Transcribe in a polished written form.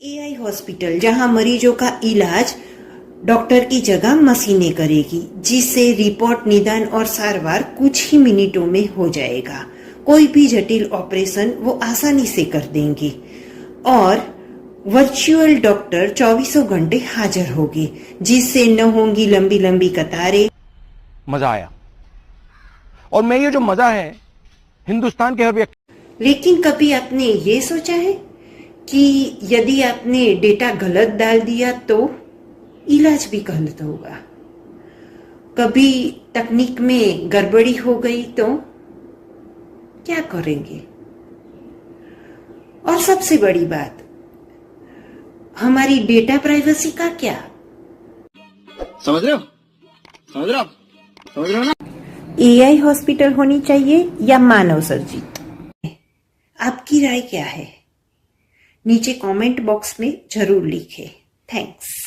AI hospital, जहां मरीजों का इलाज डॉक्टर की जगह मशीनें करेगी, जिससे रिपोर्ट, निदान और सारवार कुछ ही मिनटों में हो जाएगा। कोई भी जटिल ऑपरेशन वो आसानी से कर देंगे और वर्चुअल डॉक्टर 24 घंटे हाजिर होगी, जिससे न होंगी लंबी लंबी कतारें। मजा आया और मैं ये जो मजा है हिंदुस्तान के हर व्यक्ति। लेकिन कभी आपने ये सोचा है कि यदि आपने डेटा गलत डाल दिया तो इलाज भी गलत होगा? कभी तकनीक में गड़बड़ी हो गई तो क्या करेंगे? और सबसे बड़ी बात, हमारी डेटा प्राइवेसी का क्या? समझ रहे हो? समझ रहे हो? समझ रहे हो ना? एआई हॉस्पिटल होनी चाहिए या मानव सर्जित? आपकी राय क्या है? नीचे कमेंट बॉक्स में जरूर लिखें। थैंक्स।